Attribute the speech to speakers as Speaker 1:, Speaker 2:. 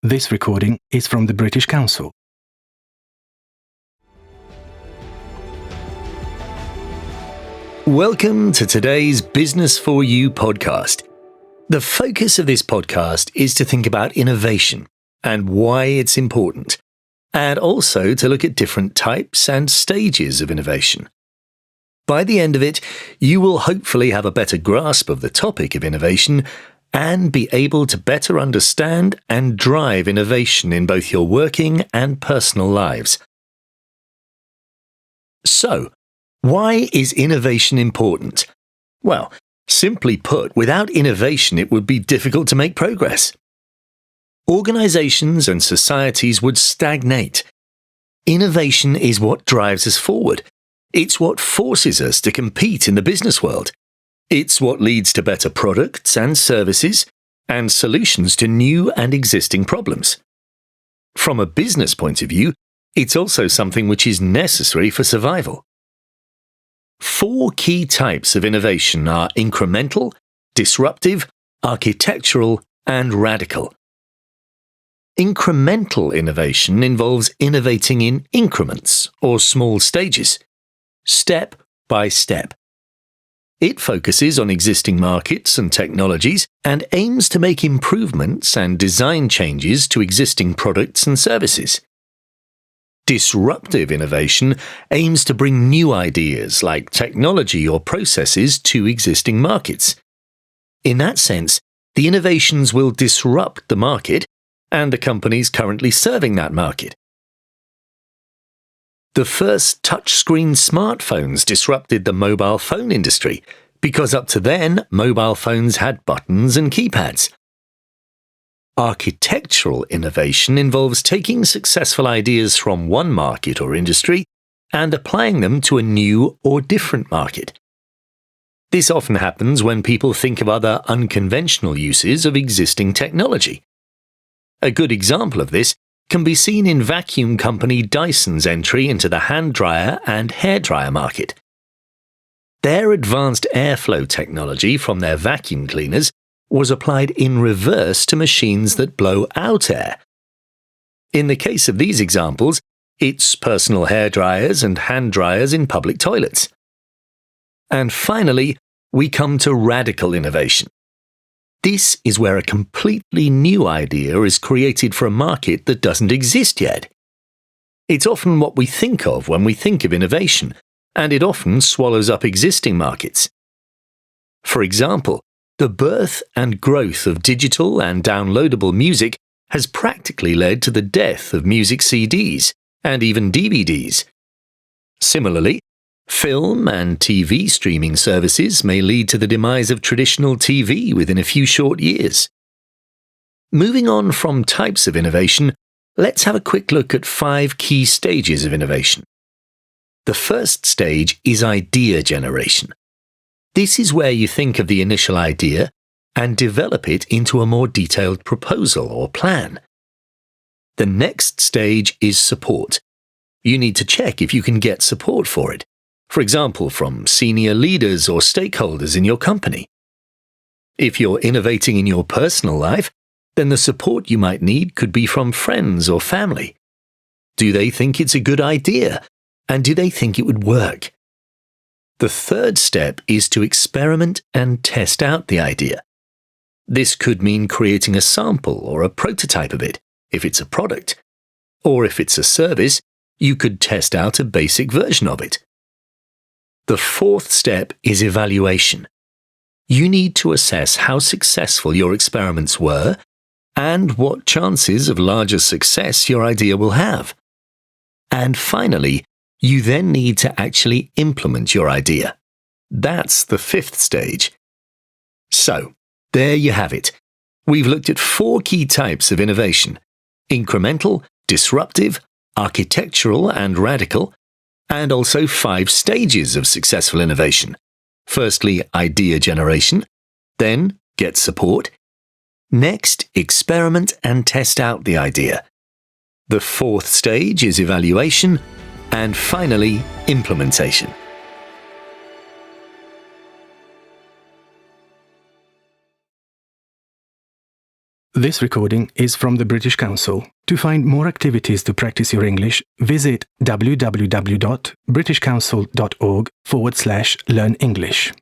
Speaker 1: This recording is from the British Council.
Speaker 2: Welcome to today's Business for You podcast. The focus of this podcast is to think about innovation and why it's important, and also to look at different types and stages of innovation. By the end of it, you will hopefully have a better grasp of the topic of innovation and be able to better understand and drive innovation in both your working and personal lives. So, why is innovation important? Well, simply put, without innovation it would be difficult to make progress. Organizations and societies would stagnate. Innovation is what drives us forward. It's what forces us to compete in the business world. It's what leads to better products and services and solutions to new and existing problems. From a business point of view, it's also something which is necessary for survival. 4 key types of innovation are incremental, disruptive, architectural, and radical. Incremental innovation involves innovating in increments or small stages, step by step. It focuses on existing markets and technologies and aims to make improvements and design changes to existing products and services. Disruptive innovation aims to bring new ideas like technology or processes to existing markets. In that sense, the innovations will disrupt the market and the companies currently serving that market. The first touchscreen smartphones disrupted the mobile phone industry because up to then, mobile phones had buttons and keypads. Architectural innovation involves taking successful ideas from one market or industry and applying them to a new or different market. This often happens when people think of other unconventional uses of existing technology. A good example of this can be seen in vacuum company Dyson's entry into the hand dryer and hairdryer market. Their advanced airflow technology from their vacuum cleaners was applied in reverse to machines that blow out air. In the case of these examples, it's personal hairdryers and hand dryers in public toilets. And finally, we come to radical innovation. This is where a completely new idea is created for a market that doesn't exist yet. It's often what we think of when we think of innovation, and it often swallows up existing markets. For example, the birth and growth of digital and downloadable music has practically led to the death of music CDs and even DVDs. Similarly, film and TV streaming services may lead to the demise of traditional TV within a few short years. Moving on from types of innovation, let's have a quick look at 5 key stages of innovation. The first stage is idea generation. This is where you think of the initial idea and develop it into a more detailed proposal or plan. The next stage is support. You need to check if you can get support for it. For example, from senior leaders or stakeholders in your company. If you're innovating in your personal life, then the support you might need could be from friends or family. Do they think it's a good idea? And do they think it would work? The third step is to experiment and test out the idea. This could mean creating a sample or a prototype of it, if it's a product. Or if it's a service, you could test out a basic version of it. The fourth step is evaluation. You need to assess how successful your experiments were and what chances of larger success your idea will have. And finally, you then need to actually implement your idea. That's the 5th stage. So, there you have it. We've looked at 4 key types of innovation: incremental, disruptive, architectural, and radical, and also 5 stages of successful innovation. Firstly, idea generation, then get support, next, experiment and test out the idea. The 4th stage is evaluation, and finally, implementation.
Speaker 1: This recording is from the British Council. To find more activities to practice your English, visit www.britishcouncil.org/learn English.